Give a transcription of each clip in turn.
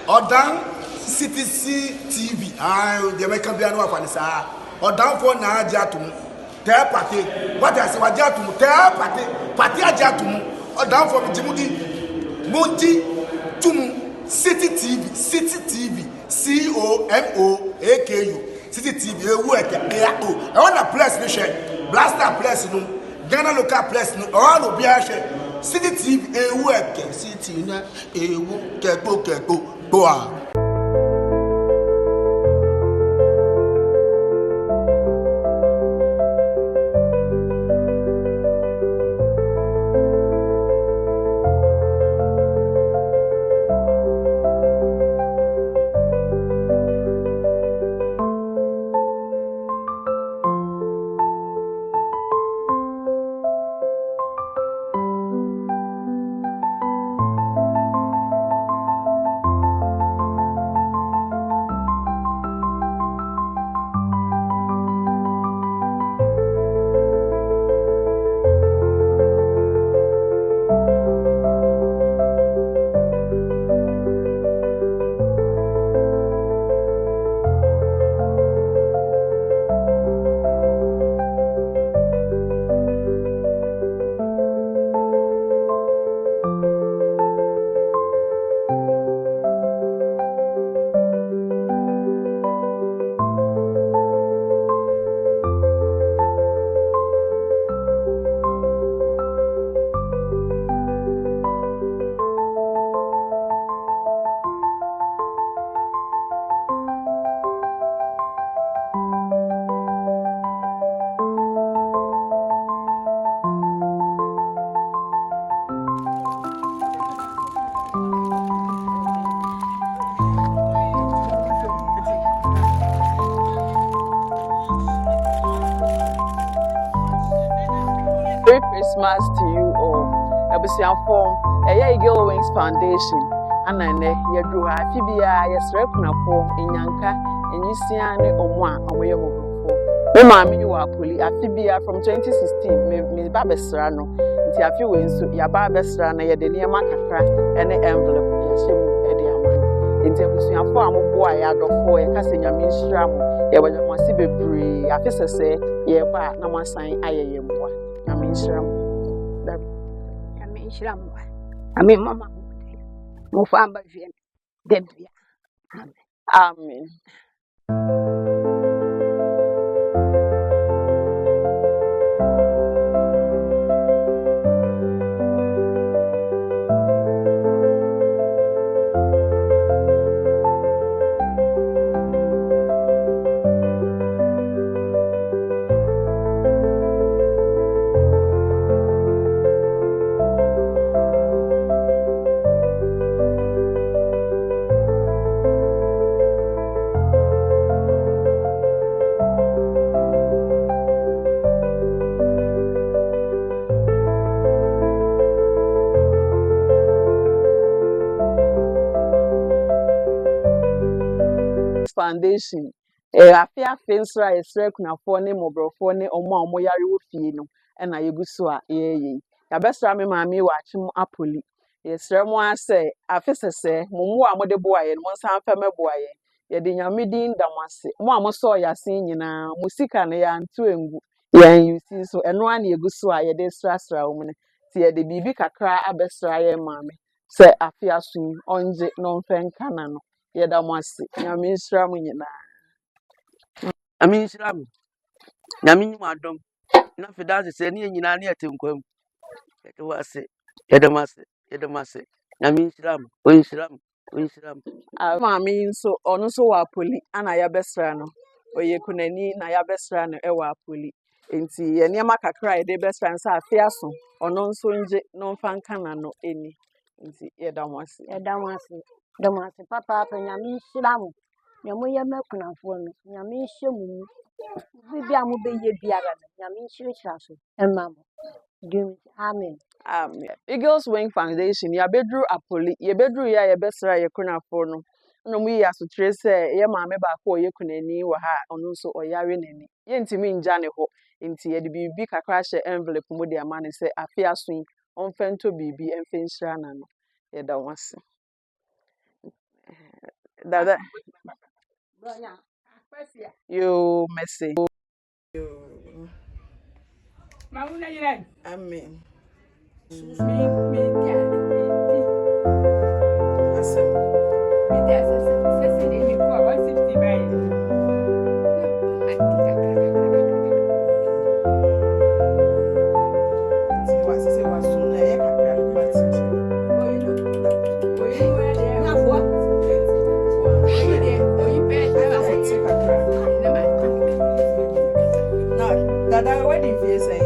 Odan CTC TV. The American piano of Anissa. Odan for na jatum. Tell party. What I say, what jatum? Tell party. Party jatum. Odan for Jimudi. Monti Tumu. City TV. City TV. COMOAKU. City TV. I want a place, Michelle. Blaster place, no. Ghana local place, no. All of Biache. City TV. City na. Keko. Boa. Merry Christmas to you all. Ebusiafo, Eagle Wings Foundation. Anane, Yadru, Fibia, Yesrekunafo, Inyanka, Enyisiane, Omwa, Omoyomofo. Mami, you are Puli, Afibia from 2016, Miss Babesrano, Tiafi Winsu, Yababesrana, Yadenia Macacra, and the envelope, Yashemu, Ediaman. In Tebusiafo, I'm a boy, Adolfo, Cassina Mishram, Yawamasibe Bree, Afisa say, Yaba, Namasan, Ayamwa. Shram. Mama. Mufamba vien. Debia. Amen. Foundation afia fensra esrekunafo ne mobrofo ne omo yare wo fie no na yeguso a ye ya besra me maami wa achim apoli yesre mo ase afisese momo a mode boaye mo san fa meboaye ye de nyamedin damase mo amoso yasin nyina musika ne ya ntu engu yan yusi so eno a na yeguso a ye de srasra wo ne ti ye de bibi kakra abesra ye maami se afia sun onje no mfenka na no yeda mwasi nyame nsira mu nyina ami nsira mu nyame nyi adom na fida se ne nyina ne atenkwam yedamase nyame nsira mu maami nso ono so wa poli ana ya besra no oye kunani na ya besra no e wa poli enti ye niam kakra ye de besra nsa afia so ono nso nje no mfanka na no eni enti yeda mwasi Damasi papa nyame hyiram nyamo ye mekunafo no nyame hyemu bibia mo beye biara nyame hyirhyira so emam amen. Eagles Wing Foundation ya bedru apoli ye bedru ya ye besra ye kunafo no no mu ya so trese ye maame ba ko ye kunani wa ha ono nso oyare nani ye ntimi nja ne ho nti ye de bibi kakra hye envelope mu de amane se afia so onfento bibi emfenhyira na no ye da wase Dada, you messy. Amen. Dada, what did you say?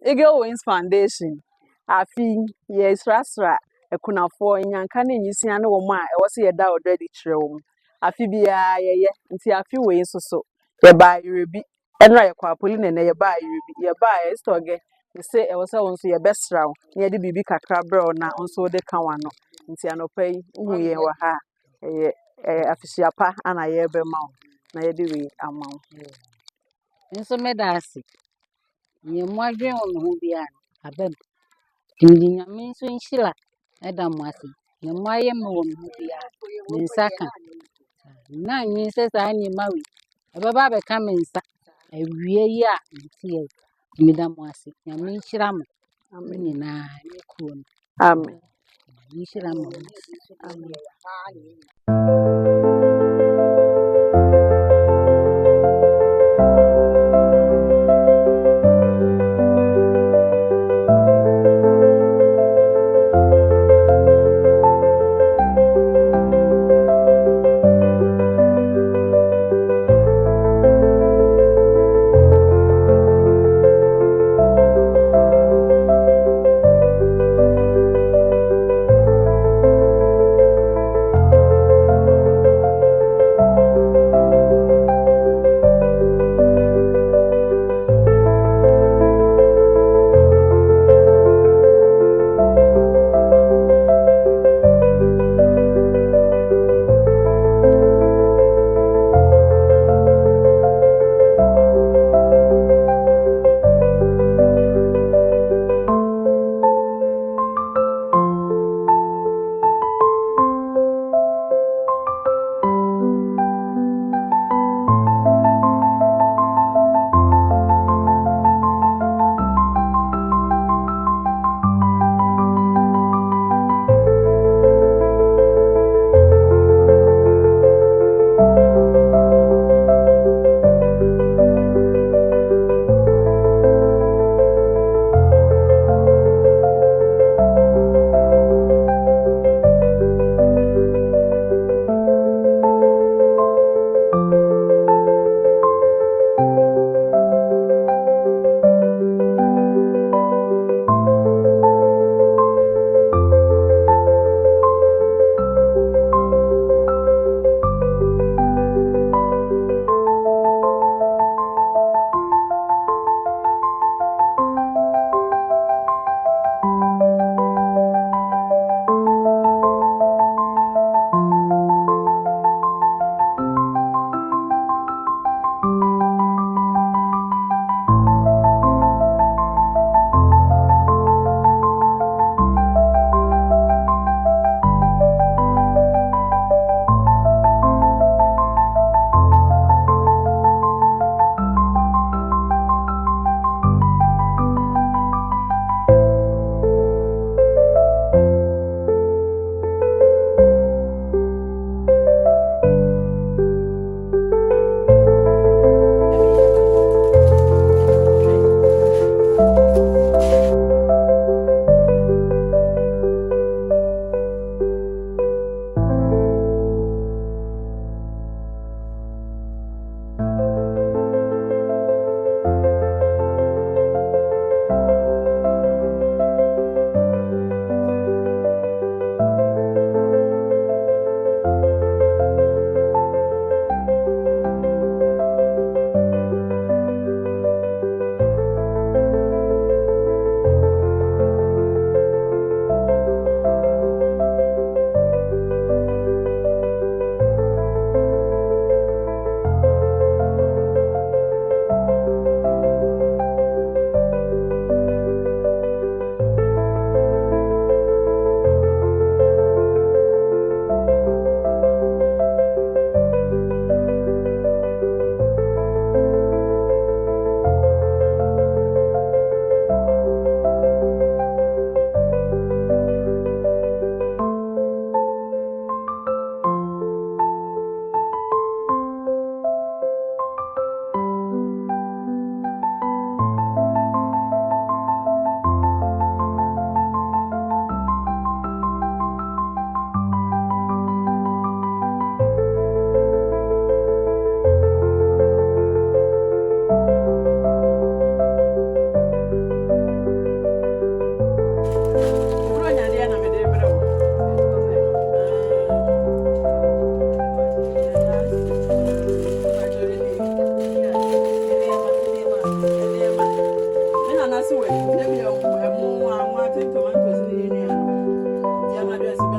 Eagle Wings Foundation. Afi ye srasra ekunafo nyanka na nyisia ne wo ma e wo se ye da already kire wo. Afi bia ye nti afi we nsoso. Ye ba irebi. Enra ye kwa poli ne ye ba irebi. Ye ba ye stoge. Ye se e wo se wo nso ye besra wo. Ye de bibi kakra bro na nso de kan wa no. Nti anopai hu ye wa ha. Ye afisiapa ana ye be ma wo. Na ye de we ama wo. Nso medasi. Nye mwadwe wo me ho bia abem. Timdi nyame nso nhyira eda mo ase. Nye mwaye me wo me ho bia. Me nsaka. Na nyi se sa ni mawi. Ebeba be ka me nsa. Awie yi a nti e. Timida mo ase. Nyame nhyira mo. Amen. Na ni kuo. Amen. Nhyira mo. Amen.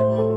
Amen.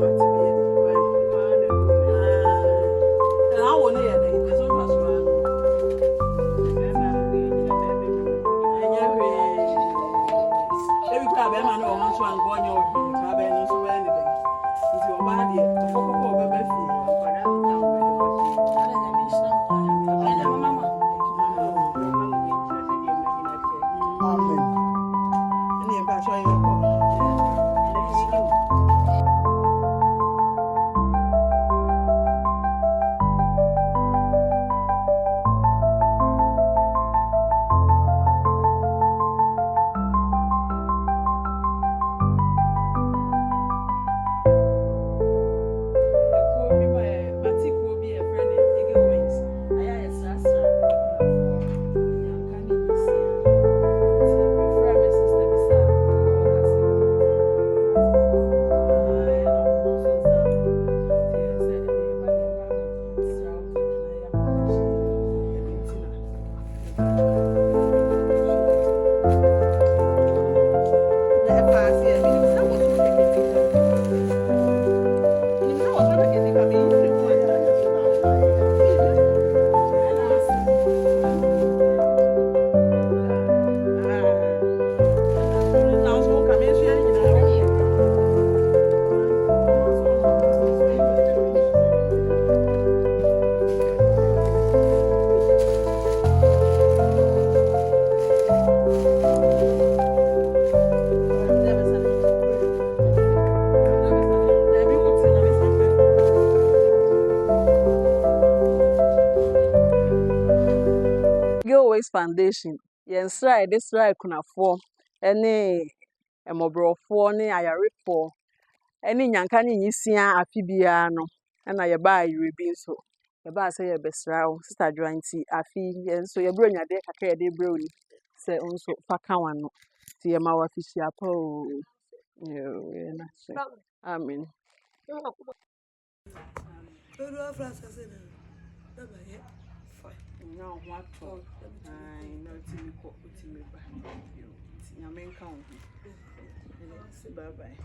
Always Foundation. Yes, right. This right kuna for any mmɔborɔfoɔ ne ayarefoɔ ne nyanka ne nyisia afe biara no na yɛbaa ayere bi nso yɛbaa sɛ yɛbɛsra wo sister Joa nti afe yɛn nso yɛbrɛ onyadeɛ kakra yɛde brɛ wo ni sɛ wo nso fa ka wano nti yɛma wo afihyia pa o yɛna hyɛ amen. Now what for? I know to me ko to me ba. Nyame nka wo. Bye bye.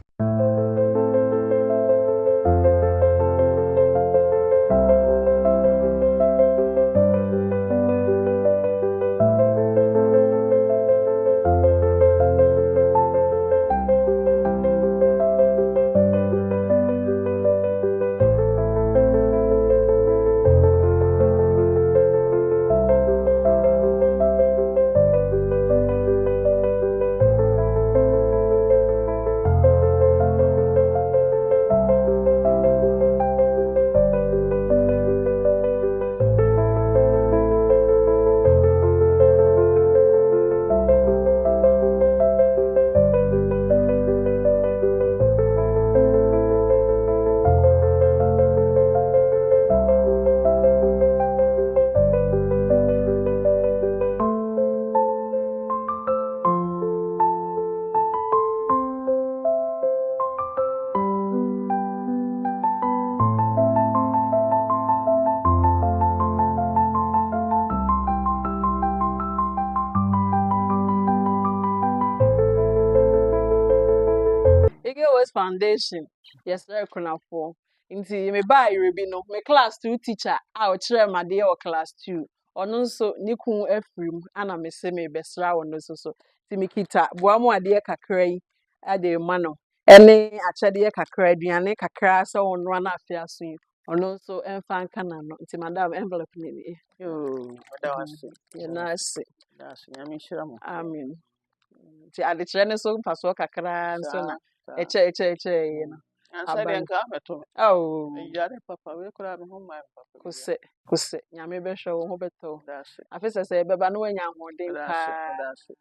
West Foundation, yes, very for. Nti me ba irebi no, me class 2 teacher a o kire ma de o class 2. Ono nso ni kun afrim ana me se me besra wono so. Ti me kita boa mu ade kakra yi ade ma no. Ene akyede kakra aduane kakra se wono na afia so yi. Ono nso emfa nka na no. Nti madam envelope ni. Yo, madam ase. Na ase. Nyame hyira mo. Amen. Nti ade kire ne so mfa so kakra nso na eche you know. Answer den ka meto. Oh. Yare papa we kura me ho mai papa. Kuse nyame be hwe wo ho beto. That's it. Afisa se beba no wanya hoden ka. That's it.